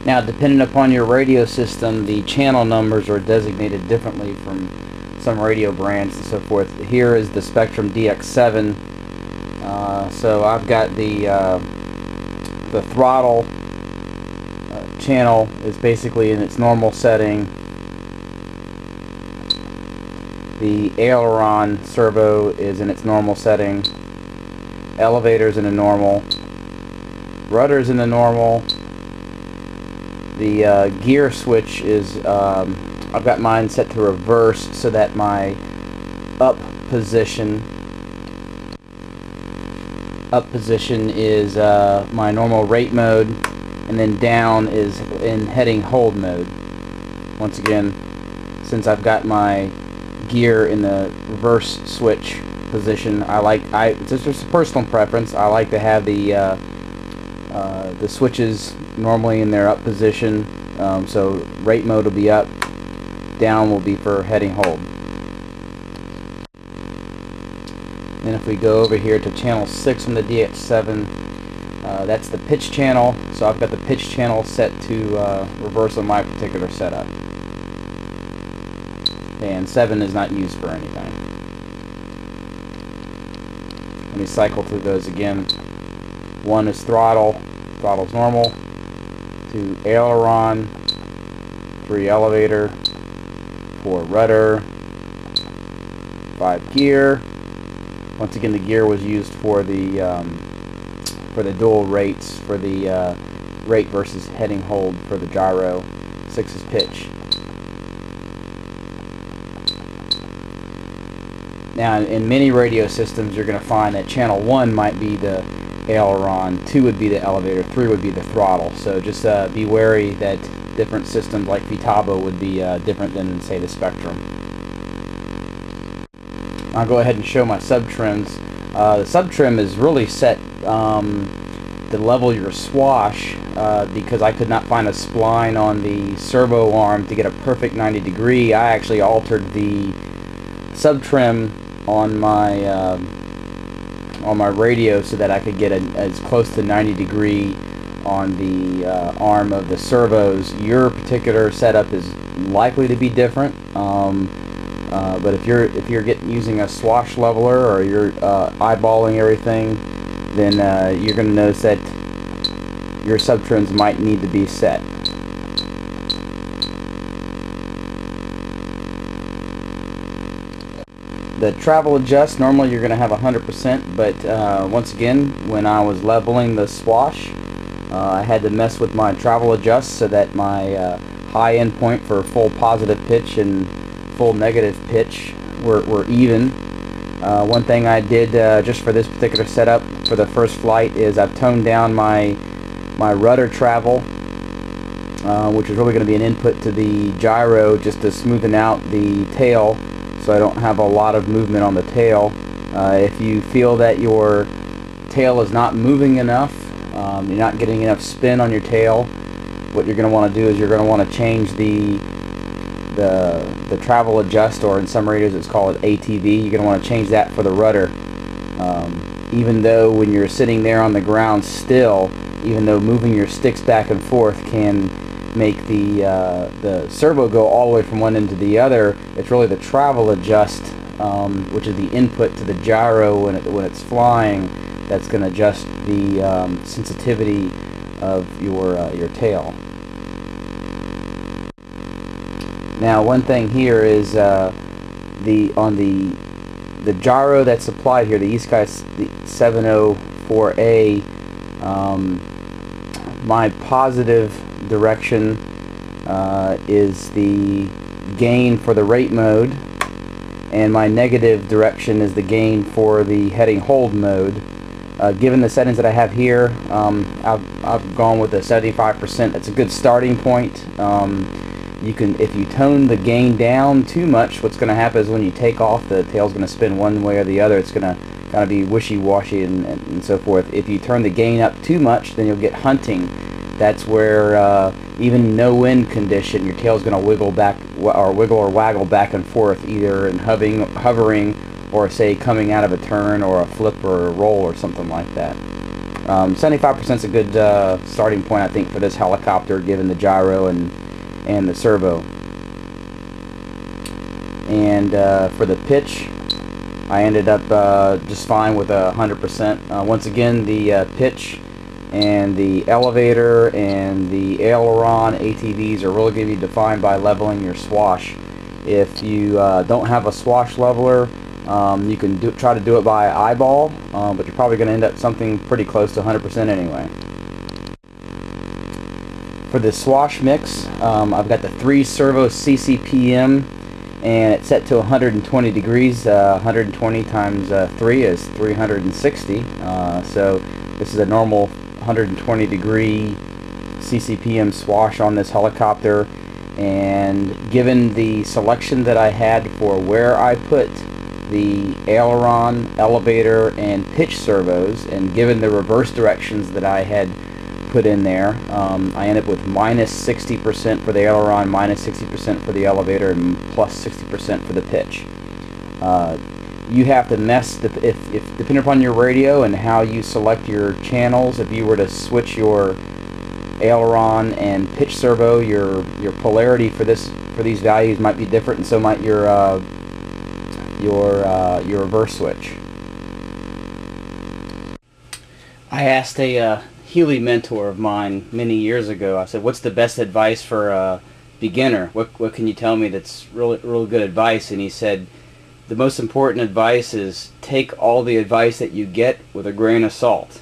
Now, depending upon your radio system, the channel numbers are designated differently from some radio brands and so forth. Here is the Spektrum DX7. So I've got the throttle channel is basically in its normal setting. The aileron servo is in its normal setting. Elevator's in the normal. Rudder's in the normal. The gear switch is, I've got mine set to reverse so that my up position is my normal rate mode, and then down is in heading hold mode. Once again, since I've got my gear in the reverse switch position, it's just a personal preference. I like to have the switches normally in their up position, so rate mode will be up, down will be for heading hold. Then if we go over here to channel 6 from the DX7, that's the pitch channel, so I've got the pitch channel set to reverse on my particular setup. And 7 is not used for anything. Let me cycle through those again. 1 is throttle, throttle's normal. 2 aileron, 3 elevator, 4 rudder, 5 gear. Once again, the gear was used for the dual rates, for the rate versus heading hold for the gyro. 6 is pitch. Now, in many radio systems, you're going to find that channel 1 might be the aileron, 2 would be the elevator, 3 would be the throttle. So just be wary that different systems like Vitabo would be different than, say, the Spektrum. I'll go ahead and show my sub-trims. The sub-trim is really set to level your swash because I could not find a spline on the servo arm to get a perfect 90 degree. I actually altered the sub-trim on my radio so that I could get as close to 90 degree on the arm of the servos. Your particular setup is likely to be different, but if you're using a swash leveler or you're eyeballing everything, then you're going to notice that your sub-trims might need to be set. The travel adjust, normally you're going to have 100%, but once again, when I was leveling the swash, I had to mess with my travel adjust so that my high end point for full positive pitch and full negative pitch were even. One thing I did just for this particular setup for the first flight is I've toned down my rudder travel, which is really going to be an input to the gyro, just to smoothen out the tail so I don't have a lot of movement on the tail. If you feel that your tail is not moving enough, you're not getting enough spin on your tail, what you're going to want to do is you're going to want to change the travel adjust, or in some radios it's called ATV. You're going to want to change that for the rudder. Even though when you're sitting there on the ground still, even though moving your sticks back and forth can make the servo go all the way from one end to the other, it's really the travel adjust, which is the input to the gyro when it's flying, that's going to adjust the sensitivity of your tail. Now, one thing here is on the gyro that's supplied here, the eSky 704A, my positive direction is the gain for the rate mode, and my negative direction is the gain for the heading hold mode. Given the settings that I have here, I've gone with a 75%. That's a good starting point. You can, if you tone the gain down too much, what's going to happen is when you take off, the tail's going to spin one way or the other. It's going to kind of be wishy-washy and so forth. If you turn the gain up too much, then you'll get hunting. That's where even no wind condition, your tail's going to wiggle back or waggle back and forth, either in hovering or say coming out of a turn or a flip or a roll or something like that. 75% is a good starting point, I think, for this helicopter, given the gyro and the servo. And for the pitch, I ended up just fine with 100%. Once again, the pitch and the elevator and the aileron ATVs are really going to be defined by leveling your swash. If you don't have a swash leveler, you can try to do it by eyeball, but you're probably going to end up something pretty close to 100% anyway. For the swash mix, I've got the 3 servo CCPM, and it's set to 120 degrees. 120 times 3 is 360. So this is a normal 120 degree CCPM swash on this helicopter. And given the selection that I had for where I put the aileron, elevator, and pitch servos, and given the reverse directions that I had put in there, I ended up with minus 60% for the aileron, minus 60% for the elevator, and plus 60% for the pitch. You have to mess, if depending upon your radio and how you select your channels, if you were to switch your aileron and pitch servo, your polarity for these values might be different, and so might your reverse switch. I asked a Heli mentor of mine many years ago. I said, "What's the best advice for a beginner? What can you tell me that's really good advice?" And he said, "The most important advice is take all the advice that you get with a grain of salt."